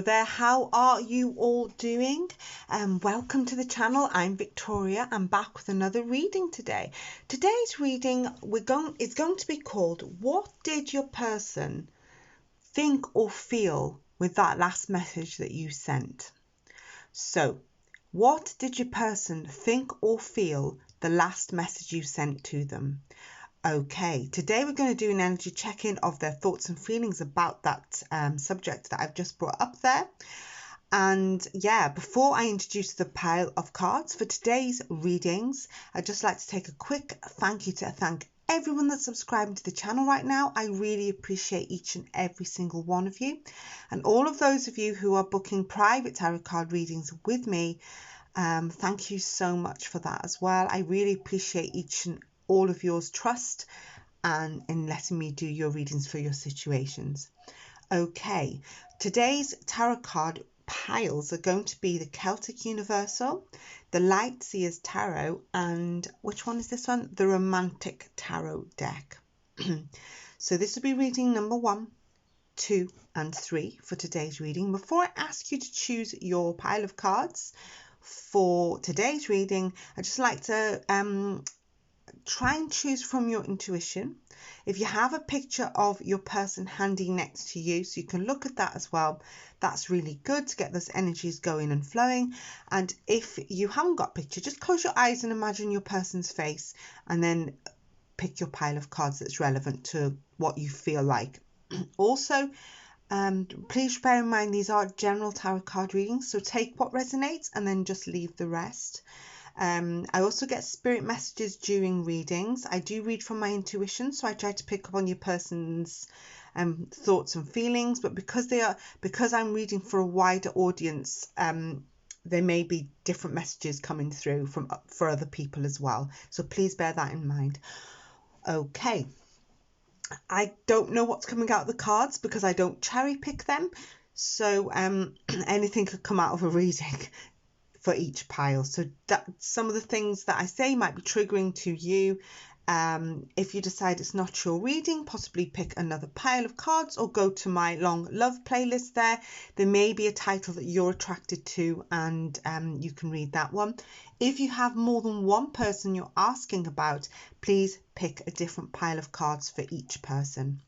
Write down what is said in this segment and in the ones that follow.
there, how are you all doing? Welcome to the channel. I'm Victoria. I'm back with another reading today. Today's reading is going to be called What Did Your Person Think or Feel with that last message that you sent? So, what did your person think or feel the last message you sent to them? Okay, today we're going to do an energy check-in of their thoughts and feelings about that subject that I've just brought up there. And yeah, before I introduce the pile of cards for today's readings, I'd just like to take a quick thank you to thank everyone that's subscribing to the channel right now. I really appreciate each and every single one of you. And all of those of you who are booking private tarot card readings with me, thank you so much for that as well. I really appreciate each and all of yours trust and in letting me do your readings for your situations. Okay, today's tarot card piles are going to be the Celtic Universal, the Light Seers Tarot, and which one is this one? The Romantic Tarot deck. So this will be reading number 1, 2 and 3 for today's reading. Before I ask you to choose your pile of cards for today's reading, I'd just like to try and choose from your intuition. If you have a picture of your person handy next to you, so you can look at that as well, that's really good to get those energies going and flowing. And if you haven't got a picture, just close your eyes and imagine your person's face and then pick your pile of cards that's relevant to what you feel like. Also, please bear in mind these are general tarot card readings, so take what resonates and then just leave the rest. I also get spirit messages during readings. I do read from my intuition, so I try to pick up on your person's thoughts and feelings, but because I'm reading for a wider audience, there may be different messages coming through for other people as well, so please bear that in mind. Okay, I don't know what's coming out of the cards because I don't cherry pick them, so anything could come out of a reading for each pile. So that some of the things that I say might be triggering to you. If you decide it's not your reading, possibly pick another pile of cards or go to my long love playlist there. There may be a title that you're attracted to and you can read that one. If you have more than one person you're asking about, please pick a different pile of cards for each person.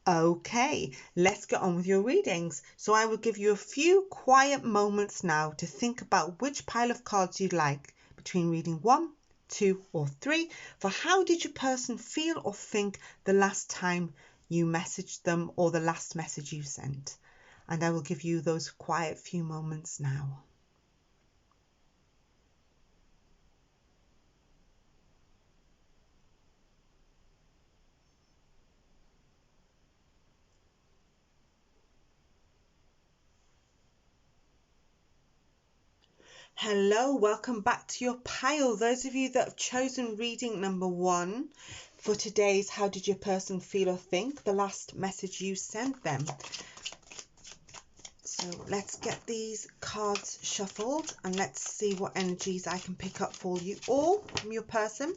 Okay, let's get on with your readings. So I will give you a few quiet moments now to think about which pile of cards you'd like between reading 1, 2 or 3 for how did your person feel or think the last time you messaged them or the last message you sent. And I will give you those quiet few moments now. Hello, welcome back to your pile. Those of you that have chosen reading number 1 for today's How Did Your Person Feel or Think, the last message you sent them. So let's get these cards shuffled and let's see what energies I can pick up for you all from your person.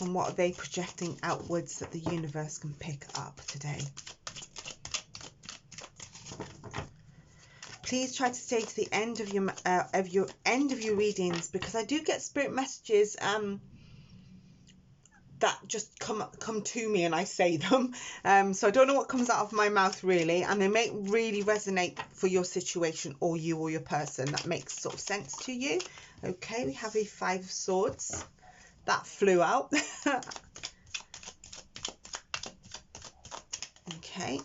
And what are they projecting outwards that the universe can pick up today? Please try to stay to the end of your readings because I do get spirit messages that just come to me and I say them. So I don't know what comes out of my mouth really, and they may really resonate for your situation or you or your person. That makes sort of sense to you. Okay, we have a 5 of Swords. That flew out. Okay.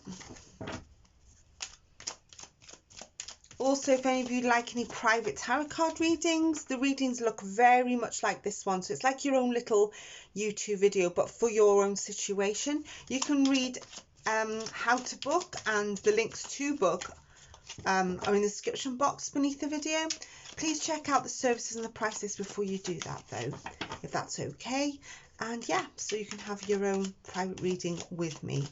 Also, if any of you like any private tarot card readings, the readings look very much like this one. So it's like your own little YouTube video, but for your own situation. You can read how to book, and the links to book are in the description box beneath the video. Please check out the services and the prices before you do that though, if that's okay. And yeah, so you can have your own private reading with me.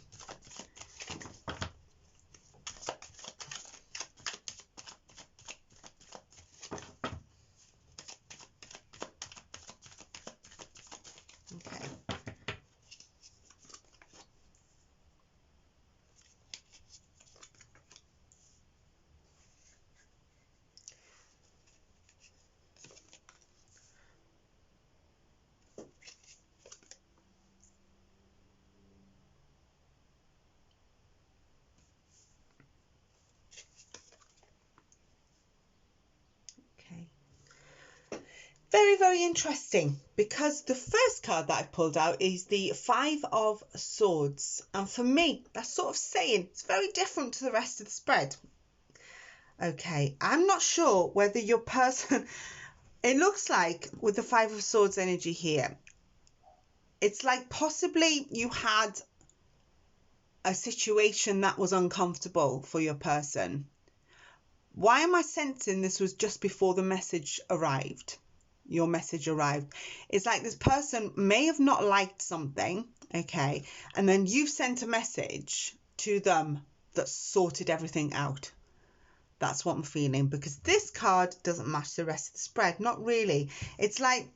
Very, very interesting, because the first card that I pulled out is the Five of Swords. And for me, that's sort of saying it's very different to the rest of the spread. Okay, I'm not sure whether your person, it looks like with the Five of Swords energy here, it's like possibly you had a situation that was uncomfortable for your person. Why am I sensing this was just before the message arrived? Your message arrived. It's like this person may have not liked something, okay, and then you've sent a message to them that sorted everything out. That's what I'm feeling, because this card doesn't match the rest of the spread. Not really. It's like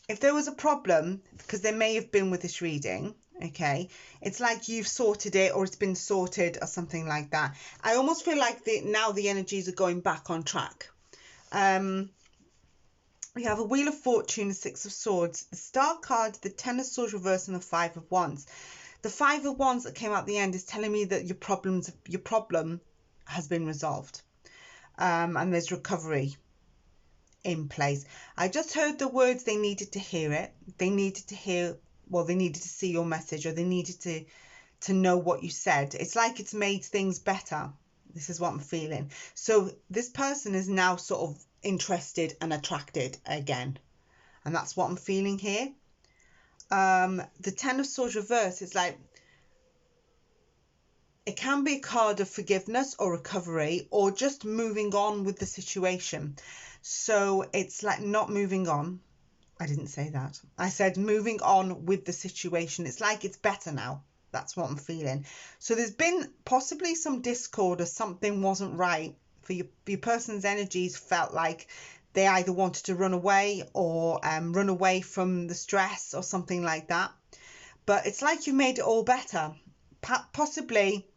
if there was a problem, because there may have been with this reading, okay, it's like you've sorted it, or it's been sorted, or something like that. I almost feel like now the energies are going back on track. We have a Wheel of Fortune, the Six of Swords, the Star card, the Ten of Swords reversed, and the Five of Wands. The Five of Wands that came out at the end is telling me that your problem has been resolved, and there's recovery in place. I just heard the words, they needed to hear it. They needed to hear, well, they needed to see your message, or they needed to know what you said. It's like it's made things better. This is what I'm feeling. So this person is now sort of interested and attracted again, and that's what I'm feeling here. The Ten of Swords reverse is like, it can be a card of forgiveness or recovery, or just moving on with the situation. So it's like not moving on. I didn't say that. I said moving on with the situation. It's like it's better now. That's what I'm feeling. So there's been possibly some discord, or something wasn't right for your person's energies. Felt like they either wanted to run away, or run away from the stress, or something like that. But it's like you made it all better. Possibly,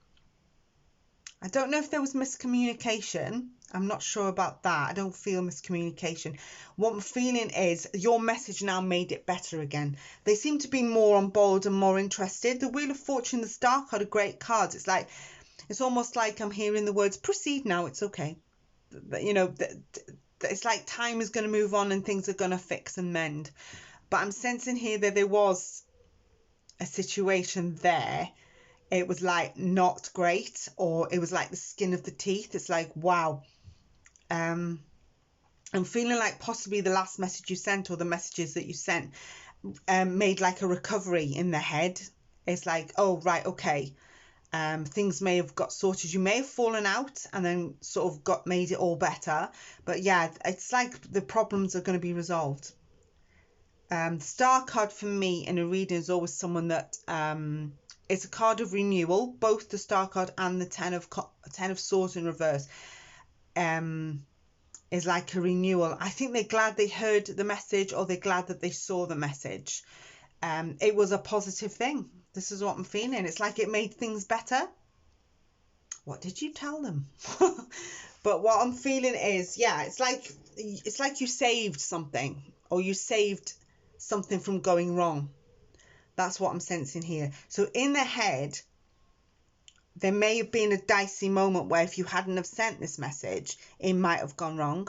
I don't know if there was miscommunication. I'm not sure about that. I don't feel miscommunication. What I'm feeling is your message now made it better again. They seem to be more on board and more interested. The Wheel of Fortune, the Star card are great cards. It's like, it's almost like I'm hearing the words, proceed now, it's okay. You know, it's like time is going to move on and things are going to fix and mend. But I'm sensing here that there was a situation there. It was like not great, or it was like the skin of the teeth. It's like, wow. I'm feeling like possibly the last message you sent, or the messages that you sent, made like a recovery in the head. It's like, oh, right, okay. Things may have got sorted. You may have fallen out and then sort of made it all better. But yeah, it's like the problems are going to be resolved. The Star card for me in a reading is always someone that it's a card of renewal. Both the Star card and the Ten of Swords in reverse is like a renewal. I think they're glad they heard the message, or they're glad that they saw the message. It was a positive thing. This is what I'm feeling. It's like it made things better. What did you tell them? But what I'm feeling is, yeah, it's like you saved something, or you saved something from going wrong. That's what I'm sensing here. So in their head, there may have been a dicey moment where if you hadn't have sent this message, it might have gone wrong.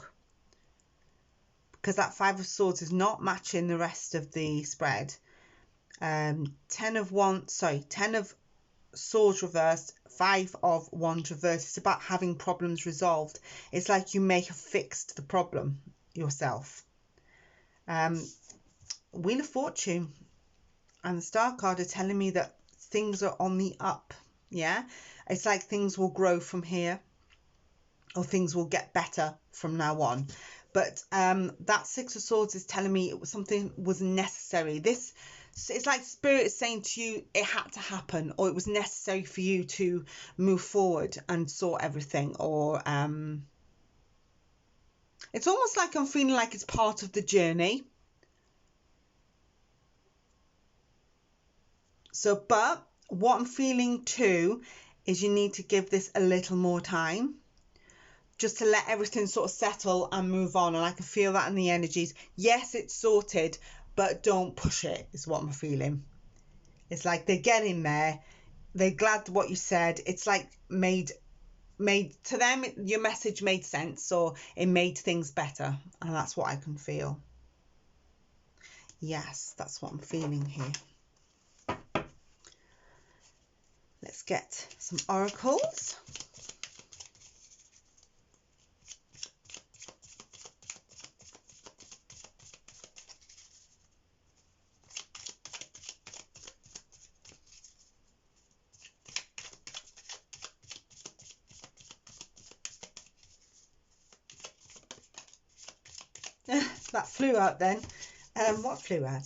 Because that Five of Swords is not matching the rest of the spread. Ten of Swords reversed, Five of Wands reversed. It's about having problems resolved. It's like you may have fixed the problem yourself. Wheel of Fortune and the Star card are telling me that things are on the up. Yeah, it's like things will grow from here, or things will get better from now on. But that Six of Swords is telling me something was necessary. It's like Spirit is saying to you, it had to happen, or it was necessary for you to move forward and sort everything. Or it's almost like I'm feeling like it's part of the journey. So, but what I'm feeling too is you need to give this a little more time, just to let everything sort of settle and move on. And I can feel that in the energies. Yes, it's sorted, but don't push it, is what I'm feeling. It's like they're getting there. They're glad what you said. It's like made to them, your message made sense, or it made things better. And that's what I can feel. Yes, that's what I'm feeling here. Let's get some oracles. That flew out then. What flew out?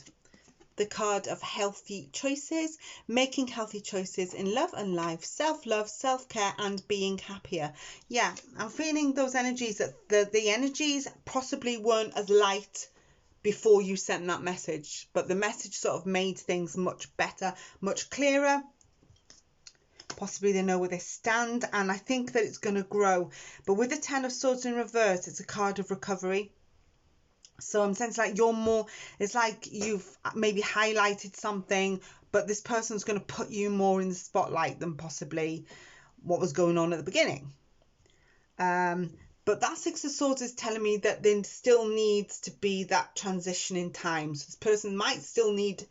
The card of healthy choices, making healthy choices in love and life, self-love, self-care, and being happier. Yeah, I'm feeling those energies, that the energies possibly weren't as light before you sent that message, but the message sort of made things much better, much clearer. Possibly they know where they stand, and I think that it's going to grow. But with the Ten of Swords in reverse, it's a card of recovery. So I'm sensing like you're more, it's like you've maybe highlighted something, but this person's going to put you more in the spotlight than possibly what was going on at the beginning. But that Six of Swords is telling me that there still needs to be that transition in time. So this person might still need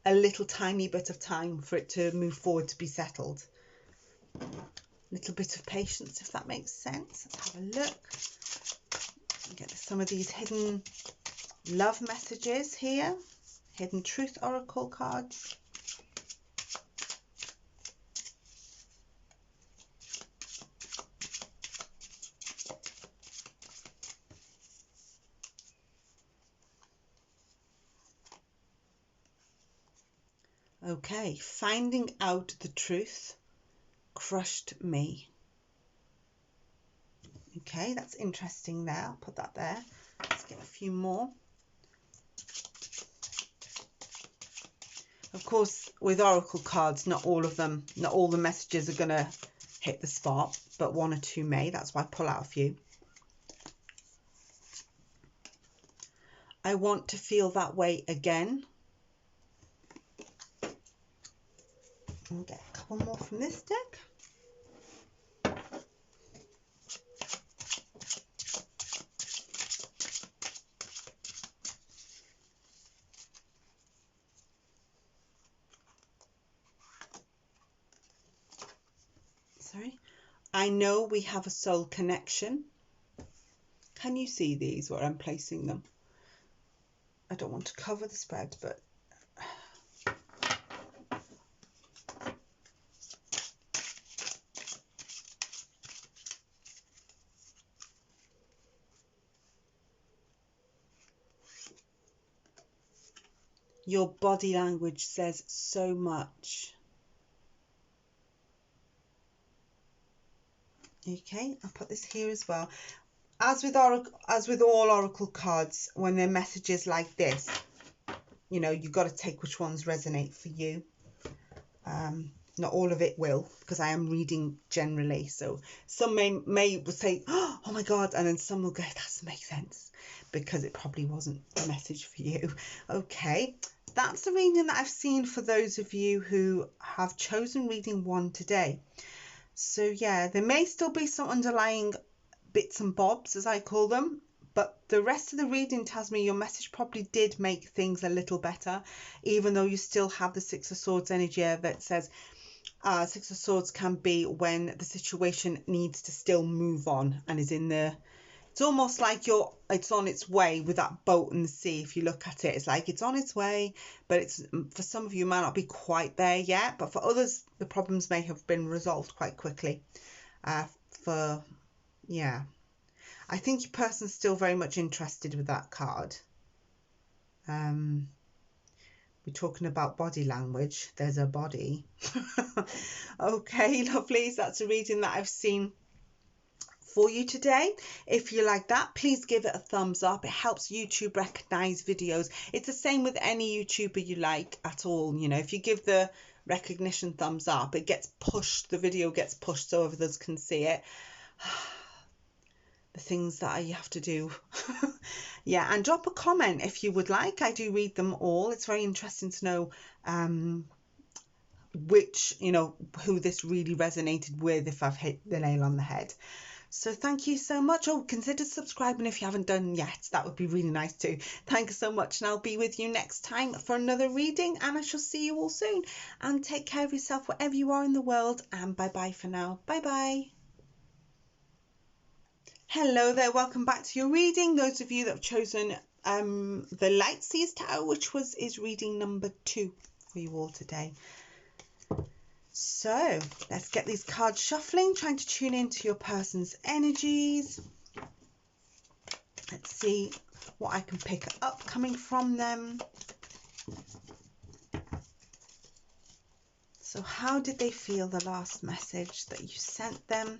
a little tiny bit of time for it to move forward, to be settled. A little bit of patience, if that makes sense. Let's have a look. Get some of these hidden love messages here, hidden truth oracle cards. Okay, finding out the truth crushed me. Okay, that's interesting there. I'll put that there. Let's get a few more. Of course, with oracle cards, not all the messages are going to hit the spot, but one or two may. That's why I pull out a few. I want to feel that way again. We'll get a couple more from this deck. I know we have a soul connection. Can you see these where I'm placing them? I don't want to cover the spread, but your body language says so much. Okay, I'll put this here as well. As with all oracle cards, when they're messages like this, you know, you've got to take which ones resonate for you. Not all of it will, because I am reading generally. So some may say, oh my God, and then some will go, that doesn't make sense, because it probably wasn't a message for you. Okay, that's the reading that I've seen for those of you who have chosen reading 1 today. So yeah, there may still be some underlying bits and bobs, as I call them, but the rest of the reading tells me your message probably did make things a little better, even though you still have the Six of Swords energy that says Six of Swords can be when the situation needs to still move on and is in the, it's almost like it's on its way with that boat in the sea. If you look at it, it's like it's on its way, but it's, for some of you, might not be quite there yet, but for others the problems may have been resolved quite quickly. Yeah, I think your person's still very much interested with that card. We're talking about body language. There's a body. Okay, lovelies, that's a reading that I've seen for you today. If you like that, please give it a thumbs up. It helps YouTube recognize videos. It's the same with any YouTuber you like at all. You know, if you give the recognition thumbs up, it gets pushed, the video gets pushed so others can see it. The things that I have to do. Yeah, and drop a comment if you would like. I do read them all. It's very interesting to know which, you know, who this really resonated with, if I've hit the nail on the head. So thank you so much. Oh, consider subscribing if you haven't done yet. That would be really nice too. Thank you so much, and I'll be with you next time for another reading, and I shall see you all soon. And take care of yourself wherever you are in the world, and bye bye for now. Bye bye. Hello there, welcome back to your reading. Those of you that have chosen the Light Seas Tarot, which is reading number 2 for you all today. So let's get these cards shuffling, trying to tune into your person's energies. Let's see what I can pick up coming from them. So how did they feel the last message that you sent them?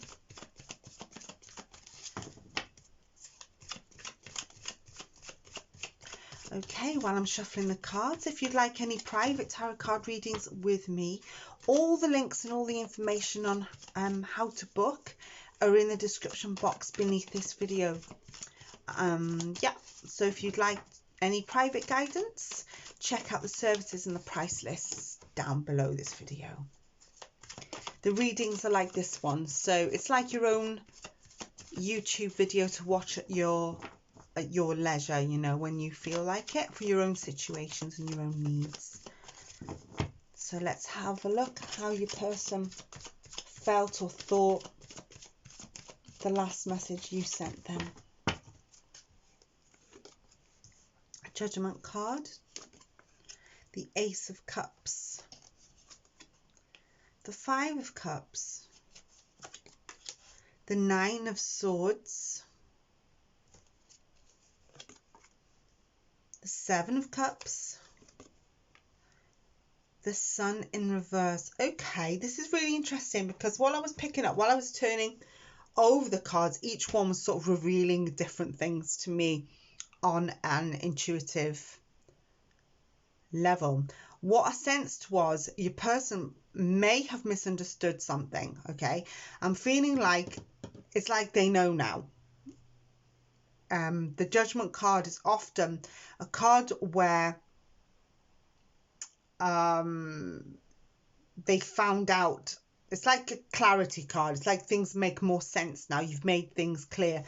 Okay, while I'm shuffling the cards, if you'd like any private tarot card readings with me, all the links and all the information on how to book are in the description box beneath this video. Yeah, so if you'd like any private guidance, check out the services and the price lists down below this video. The readings are like this one, so it's like your own YouTube video to watch at your leisure, you know, when you feel like it, for your own situations and your own needs. So let's have a look how your person felt or thought the last message you sent them. Judgment card, the Ace of Cups, the Five of Cups, the Nine of Swords, the Seven of Cups, the Sun in reverse. Okay, this is really interesting because while I was picking up, while I was turning over the cards, each one was sort of revealing different things to me on an intuitive level. What I sensed was your person may have misunderstood something. Okay, I'm feeling like it's like they know now. The Judgment card is often a card where they found out. It's like a clarity card. It's like things make more sense now. You've made things clear.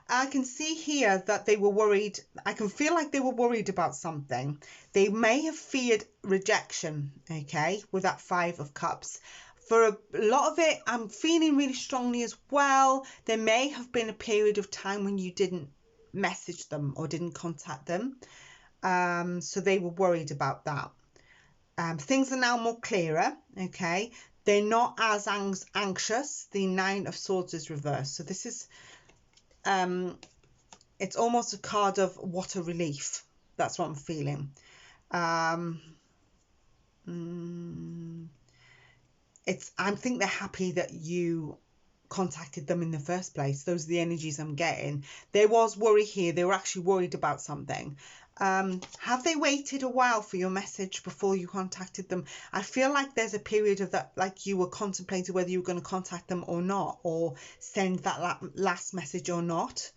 I can see here that they were worried. I can feel like they were worried about something. They may have feared rejection, okay, with that Five of Cups. For a lot of it, I'm feeling really strongly as well. There may have been a period of time when you didn't message them or didn't contact them. So they were worried about that. Things are now more clearer, okay. They're not as anxious. The Nine of Swords is reversed. So this is, it's almost a card of what a relief. That's what I'm feeling. I think they're happy that you contacted them in the first place. Those are the energies I'm getting. There was worry here. They were actually worried about something. Have they waited a while for your message before you contacted them? I feel like there's a period of that, like you were contemplating whether you were going to contact them or not, or send that last message or not.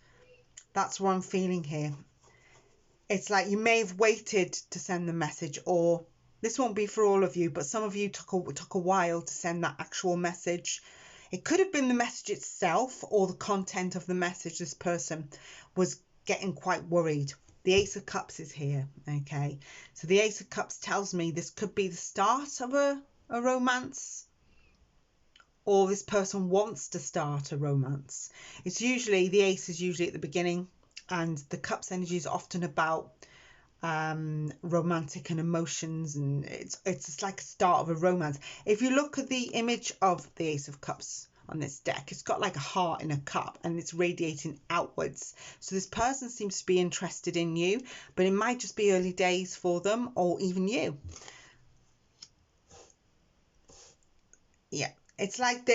That's what I'm feeling here. It's like you may have waited to send the message, or this won't be for all of you, but some of you took a while to send that actual message. It could have been the message itself or the content of the message. This person was getting quite worried. The Ace of Cups is here, okay? So the Ace of Cups tells me this could be the start of a romance, or this person wants to start a romance. It's usually, the Ace is usually at the beginning, and the Cups energy is often about romantic and emotions, and it's just like a start of a romance. If you look at the image of the Ace of Cups on this deck, it's got like a heart in a cup and it's radiating outwards. So this person seems to be interested in you, but it might just be early days for them, or even you. Yeah, it's like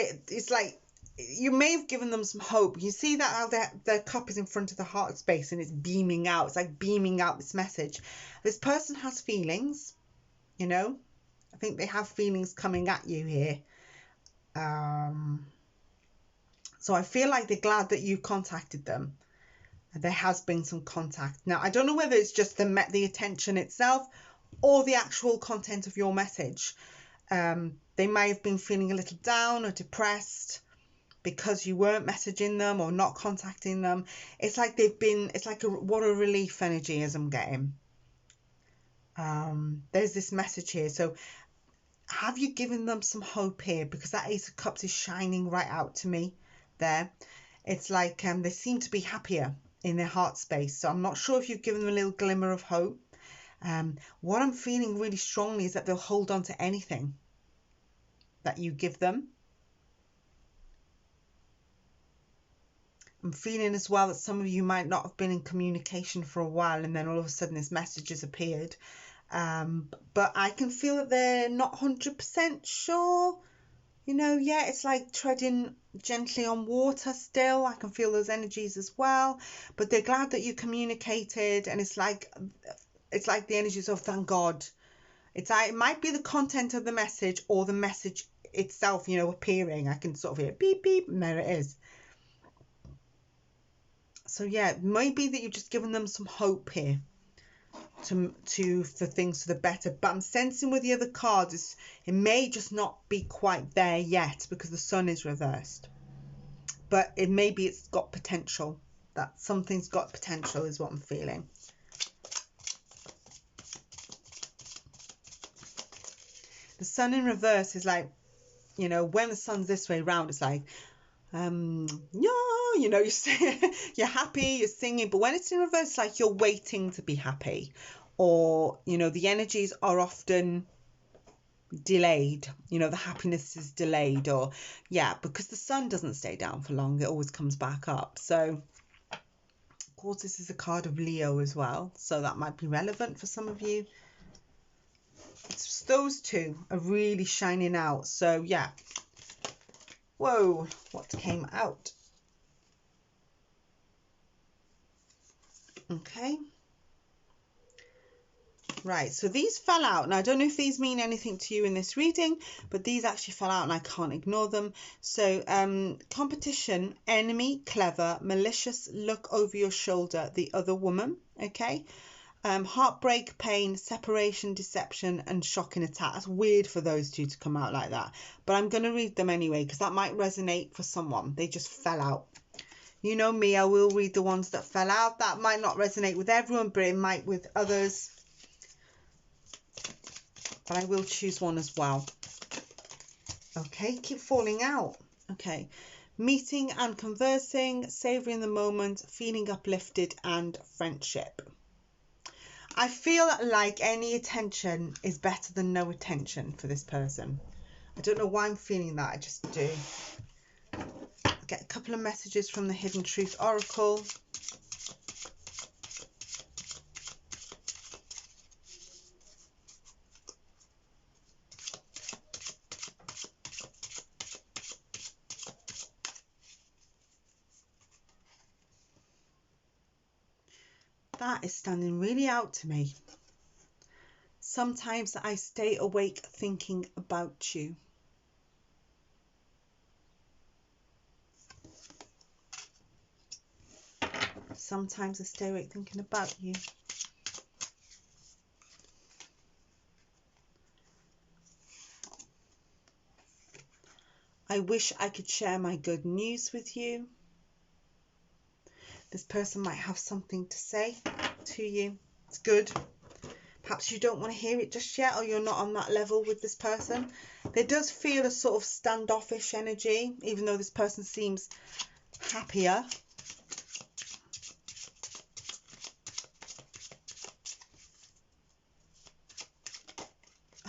you may have given them some hope. You see that how their cup is in front of the heart space and it's beaming out. It's like beaming out this message. This person has feelings, you know. I think they have feelings coming at you here. So I feel like they're glad that you contacted them. There has been some contact. Now, I don't know whether it's just the attention itself or the actual content of your message. They may have been feeling a little down or depressed. because you weren't messaging them or not contacting them. It's like what a relief energy is I'm getting. There's this message here. So have you given them some hope here? Because that Ace of Cups is shining right out to me there. It's like they seem to be happier in their heart space. So I'm not sure if you've given them a little glimmer of hope. What I'm feeling really strongly is that they'll hold on to anything that you give them. I'm feeling as well that some of you might not have been in communication for a while, and then all of a sudden this message has appeared. But I can feel that they're not 100% sure. You know, yeah, it's like treading gently on water still. I can feel those energies as well. But they're glad that you communicated, and it's like the energies of thank God. It might be the content of the message or the message itself, you know, appearing. I can sort of hear beep, beep, and there it is. So yeah, it might be that you've just given them some hope here for things for the better. But I'm sensing with the other cards, it may just not be quite there yet because the sun is reversed. But it's got potential. That something's got potential is what I'm feeling. The sun in reverse is like, you know, when the sun's this way round, it's like, yeah, you know, you're happy, you're singing, but when it's in reverse, it's like you're waiting to be happy, or, you know, the energies are often delayed, you know, the happiness is delayed, or, yeah, because the sun doesn't stay down for long, it always comes back up. So, of course, this is a card of Leo as well, so that might be relevant for some of you. Those two are really shining out, so, yeah. Whoa, what came out? Okay. Right, so these fell out. Now, I don't know if these mean anything to you in this reading, but these actually fell out and I can't ignore them. So, competition, enemy, clever, malicious, look over your shoulder, the other woman, okay? Heartbreak, pain, separation, deception, and shocking attack. That's weird for those two to come out like that. But I'm going to read them anyway because that might resonate for someone. They just fell out. You know me, I will read the ones that fell out. That might not resonate with everyone, but it might with others. But I will choose one as well. Okay, keep falling out. Okay. Meeting and conversing, savouring the moment, feeling uplifted, and friendship. I feel like any attention is better than no attention for this person. I don't know why I'm feeling that, I just do. I'll get a couple of messages from the Hidden Truth Oracle. That is standing really out to me. Sometimes I stay awake thinking about you. Sometimes I stay awake thinking about you. I wish I could share my good news with you. This person might have something to say to you. It's good. Perhaps you don't want to hear it just yet, or you're not on that level with this person. There does feel a sort of standoffish energy, even though this person seems happier.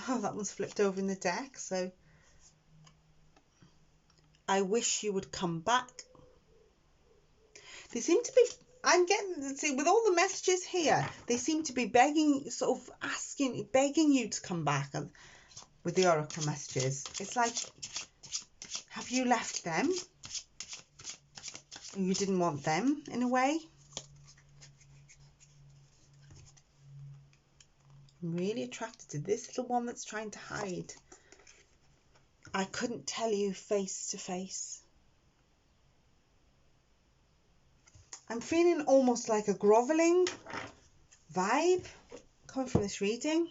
Oh, that one's flipped over in the deck. So, I wish you would come back. They seem to be, I'm getting, see, with all the messages here, they seem to be begging, sort of asking, begging you to come back with the oracle messages. It's like, have you left them? You didn't want them, in a way? I'm really attracted to this little one that's trying to hide. I couldn't tell you face to face. I'm feeling almost like a groveling vibe coming from this reading.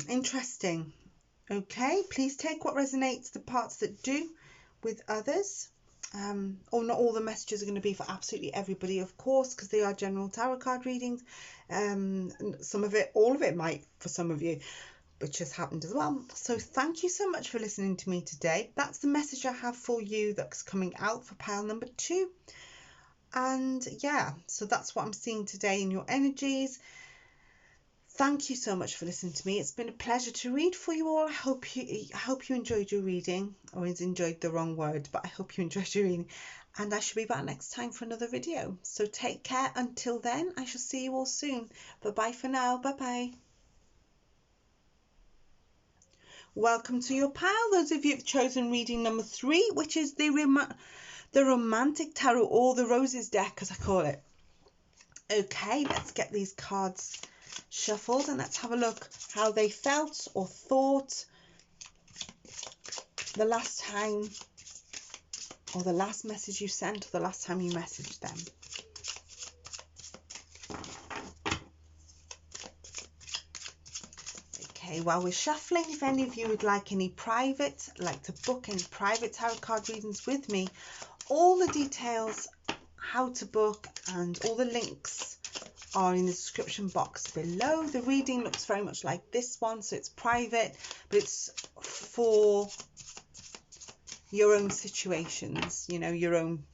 Interesting. Okay, please take what resonates, the parts that do, with others. Or not all the messages are going to be for absolutely everybody, of course, because they are general tarot card readings. Some of it, all of it might for some of you, which has happened as well. So thank you so much for listening to me today. That's the message I have for you that's coming out for pile number 2. And yeah, so that's what I'm seeing today in your energies. Thank you so much for listening to me. It's been a pleasure to read for you all. I hope you enjoyed your reading. I always enjoyed the wrong word, but I hope you enjoyed your reading. And I shall be back next time for another video. So take care. Until then, I shall see you all soon. Bye-bye for now. Bye-bye. Welcome to your pile. Those of you who've chosen reading number 3, which is the Romantic Tarot, or the Roses deck, as I call it. Okay, let's get these cards shuffled and let's have a look how they felt or thought the last time, or the last message you sent, or the last time you messaged them. Okay, while we're shuffling, if any of you would like to book any private tarot card readings with me, all the details, how to book, and all the links are in the description box below. The reading looks very much like this one, so it's private, but it's for your own situations, you know, your own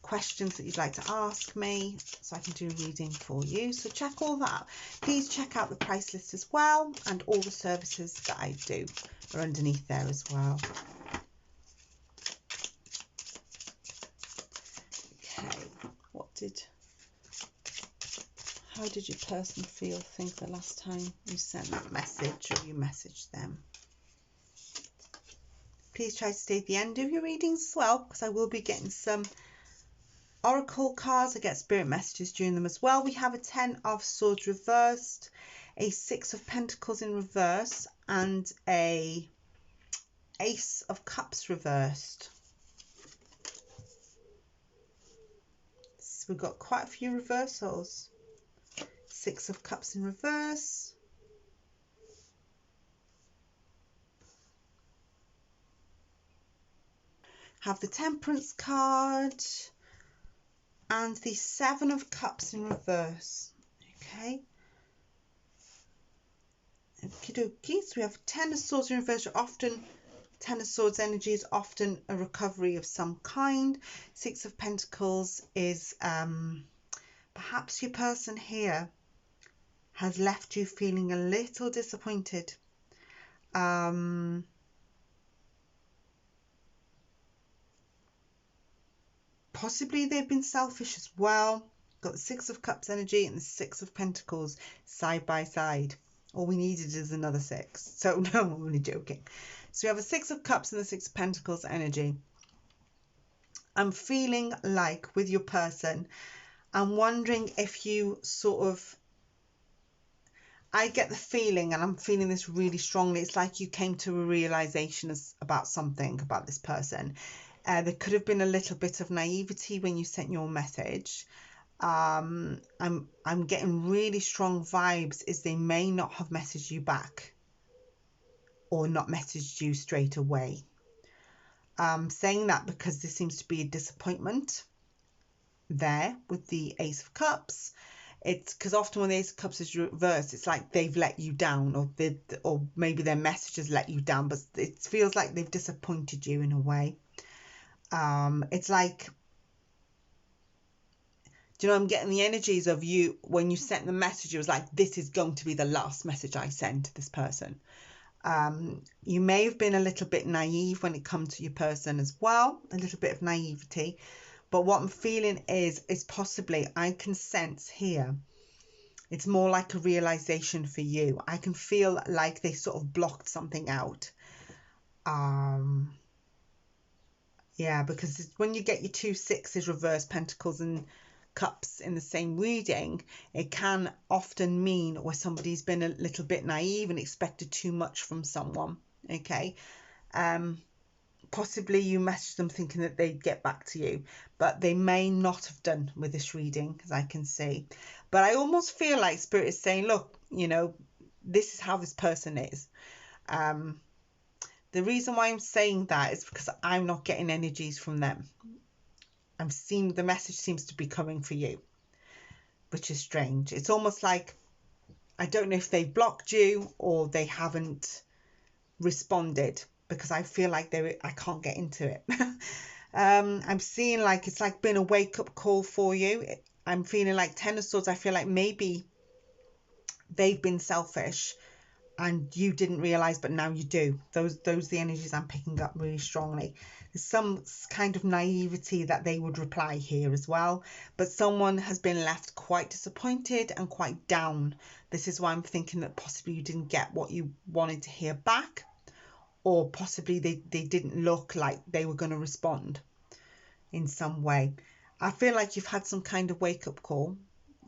questions that you'd like to ask me, so I can do a reading for you. So check all that out. Please check out the price list as well, and all the services that I do are underneath there as well. Okay, how did your person think the last time you sent that message or you messaged them? Please try to stay at the end of your readings as well, because I will be getting some oracle cards. I get spirit messages during them as well. We have a 10 of Swords reversed, a 6 of Pentacles in reverse, and a Ace of Cups reversed. So we've got quite a few reversals. 6 of Cups in reverse. Have the Temperance card and the 7 of Cups in reverse. Okay. Okie dokie. So we have 10 of Swords in reverse. Often 10 of Swords energy is often a recovery of some kind. 6 of Pentacles is perhaps your person here has left you feeling a little disappointed. Possibly they've been selfish as well. Got the 6 of Cups energy and the 6 of Pentacles side by side. All we needed is another 6. So no, I'm only joking. So we have a 6 of Cups and the 6 of Pentacles energy. I'm feeling like with your person, I'm wondering if you sort of, I get the feeling, and I'm feeling this really strongly, it's like you came to a realization about something about this person. There could have been a little bit of naivety when you sent your message. I'm getting really strong vibes is they may not have messaged you back or not messaged you straight away. Saying that because there seems to be a disappointment there with the Ace of Cups. It's because often when the Ace of Cups is reversed, it's like they've let you down, or maybe their message has let you down, but it feels like they've disappointed you in a way. It's like, do you know, I'm getting the energies of you when you sent the message. It was like, this is going to be the last message I send to this person. You may have been a little bit naive when it comes to your person as well, a little bit of naivety. But what I'm feeling is possibly, I can sense here, it's more like a realization for you. I can feel like they sort of blocked something out. Yeah, because when you get your 2 6s, reverse Pentacles and Cups in the same reading, it can often mean where somebody's been a little bit naive and expected too much from someone. Okay. Possibly you messaged them thinking that they'd get back to you, but they may not have done with this reading, as I can see. But I almost feel like Spirit is saying, look, you know, this is how this person is. The reason why I'm saying that is because I'm not getting energies from them. I'm seeing the message seems to be coming for you, which is strange. It's almost like, I don't know if they blocked you or they haven't responded, because I feel like I can't get into it. I'm seeing like it's like been a wake-up call for you. I'm feeling like Ten of Swords. I feel like maybe they've been selfish and you didn't realize, but now you do. Those are the energies I'm picking up really strongly. There's some kind of naivety that they would reply here as well, but someone has been left quite disappointed and quite down. This is why I'm thinking that possibly you didn't get what you wanted to hear back, or possibly they didn't look like they were going to respond in some way. I feel like you've had some kind of wake-up call.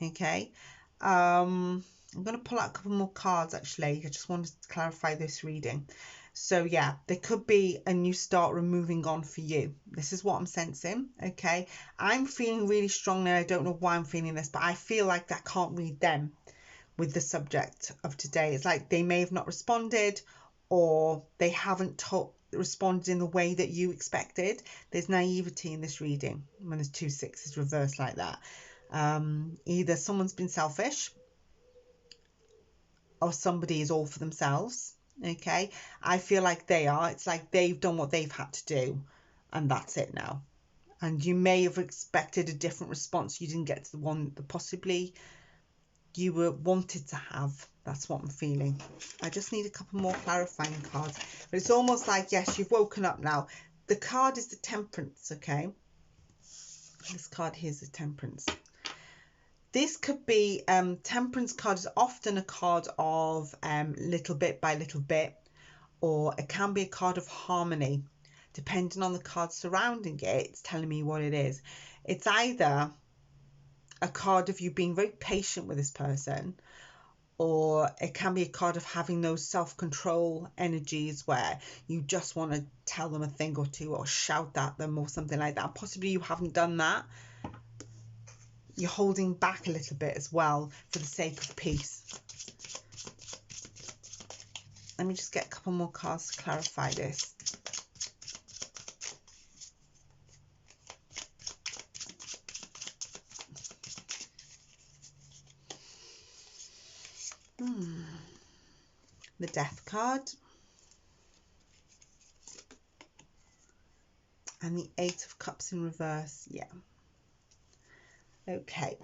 Okay. I'm going to pull out a couple more cards actually. I just wanted to clarify this reading. So yeah, there could be a new start or moving on for you. This is what I'm sensing. Okay. I'm feeling really strongly. I don't know why I'm feeling this, but I feel like I can't read them with the subject of today. It's like they may have not responded, or they haven't responded in the way that you expected. There's naivety in this reading when there's 2 6s reversed like that. Either someone's been selfish, or somebody is all for themselves. Okay, I feel like they are. It's like they've done what they've had to do, and that's it now. And you may have expected a different response. You didn't get to the one that possibly you were wanted to have. That's what I'm feeling. I just need a couple more clarifying cards. But it's almost like, yes, you've woken up now. The card is the Temperance, okay? This card here is the Temperance. This could be, Temperance card is often a card of little bit by little bit, or it can be a card of harmony. Depending on the card surrounding it, it's telling me what it is. It's either a card of you being very patient with this person, or it can be a card of having those self-control energies where you just want to tell them a thing or two or shout at them or something like that. Possibly you haven't done that. You're holding back a little bit as well for the sake of peace. Let me just get a couple more cards to clarify this. The Death card. And the 8 of Cups in reverse. Yeah. Okay.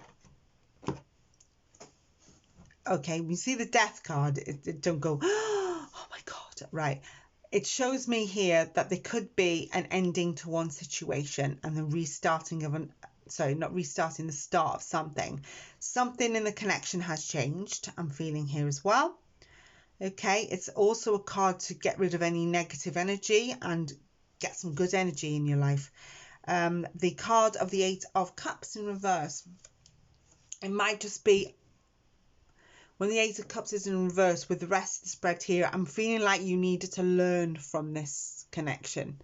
Okay, we see the Death card. It don't go, oh my God. Right. It shows me here that there could be an ending to one situation and the restarting of not restarting, the start of something. Something in the connection has changed. I'm feeling here as well. Okay, it's also a card to get rid of any negative energy and get some good energy in your life. The card of the 8 of Cups in reverse. It might just be when the 8 of Cups is in reverse with the rest of the spread here. I'm feeling like you needed to learn from this connection.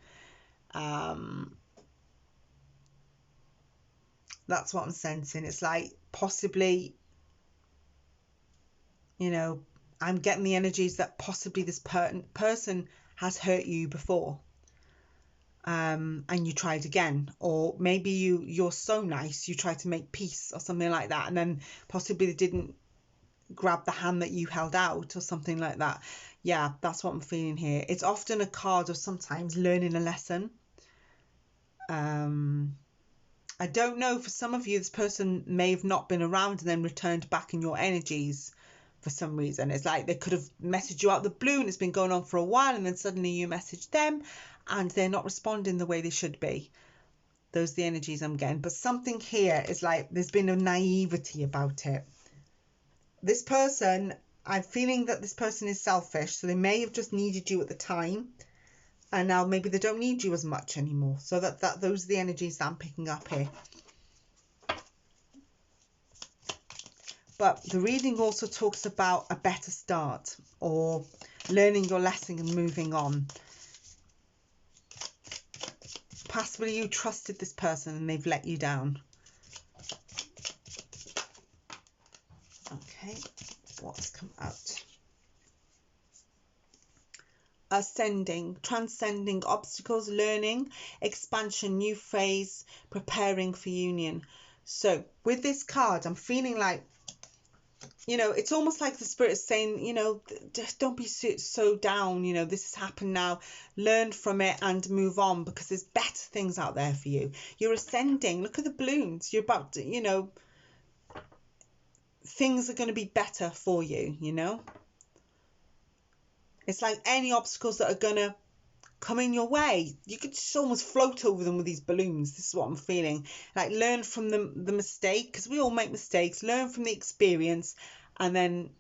That's what I'm sensing. It's like possibly, you know, I'm getting the energies that possibly this person has hurt you before. And you tried again, or maybe you're so nice you tried to make peace or something like that, and then possibly they didn't grab the hand that you held out or something like that. Yeah, that's what I'm feeling here. It's often a card of sometimes learning a lesson. I don't know, for some of you this person may have not been around and then returned back in your energies for some reason. It's like they could have messaged you out the blue and it's been going on for a while, and then suddenly you message them and they're not responding the way they should be. Those are the energies I'm getting. But something here is like there's been a naivety about it. This person, I'm feeling that this person is selfish, so they may have just needed you at the time, and now maybe they don't need you as much anymore. So those are the energies that I'm picking up here. But the reading also talks about a better start, or learning your lesson and moving on. Possibly you trusted this person and they've let you down. Okay, what's come out? ascending, transcending obstacles, learning, expansion, new phase, preparing for union. So with this card, I'm feeling like, it's almost like the spirit is saying, just don't be so down. This has happened now. Learn from it and move on, because there's better things out there for you. You're ascending. Look at the balloons. You're about to, things are going to be better for you, It's like any obstacles that are going to come in your way, you could just almost float over them with these balloons. This is what I'm feeling. Like, learn from the mistake, because we all make mistakes. Learn from the experience and then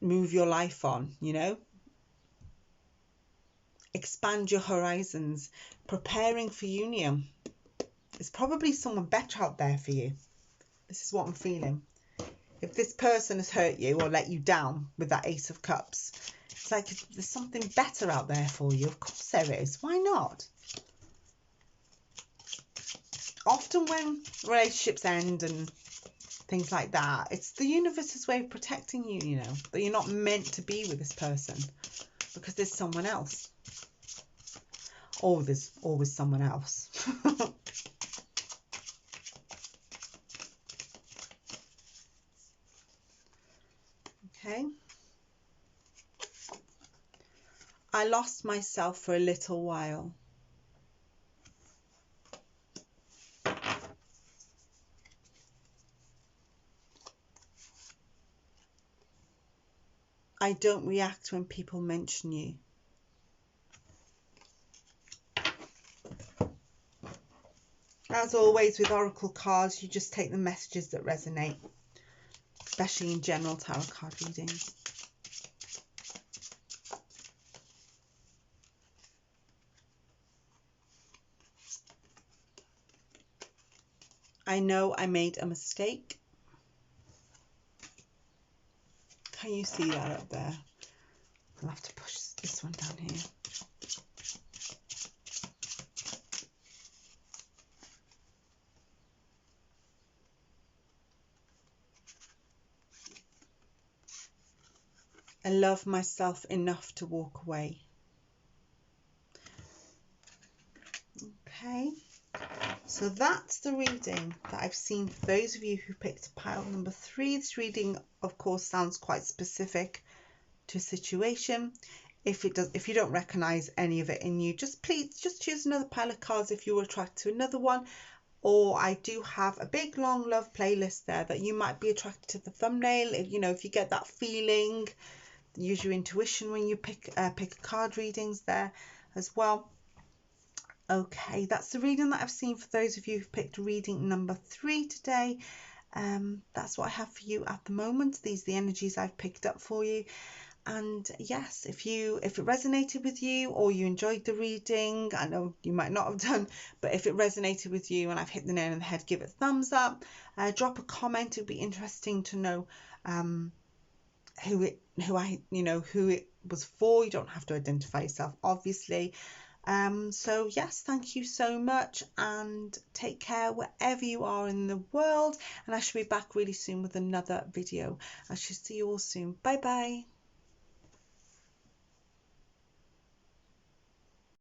move your life on, Expand your horizons. Preparing for union. There's probably someone better out there for you. This is what I'm feeling. If this person has hurt you or let you down with that Ace of Cups, it's like there's something better out there for you. Of course there is. Why not? Often when relationships end and things like that, it's the universe's way of protecting you, that you're not meant to be with this person because there's someone else. Or there's always someone else. Okay. I lost myself for a little while. I don't react when people mention you. As always with Oracle cards, you just take the messages that resonate, especially in general tarot card readings. I know I made a mistake. Can you see that up there? I'll have to push this one down here. I love myself enough to walk away. Okay, so that's the reading that I've seen for those of you who picked pile number 3. This reading, of course, sounds quite specific to a situation. If you don't recognize any of it in you, please choose another pile of cards if you're attracted to another one. Or I do have a big long love playlist there that you might be attracted to the thumbnail. If you get that feeling, use your intuition when you pick card readings there as well. Okay, that's the reading that I've seen for those of you who've picked reading number 3 today. That's what I have for you at the moment. These are the energies I've picked up for you. And yes, if it resonated with you or you enjoyed the reading, I know you might not have done, but if it resonated with you and I've hit the nail on the head, give it a thumbs up. Drop a comment. It would be interesting to know who it was for. You don't have to identify yourself, obviously. So yes, thank you so much, and take care wherever you are in the world, and I shall be back really soon with another video. I shall see you all soon. Bye bye.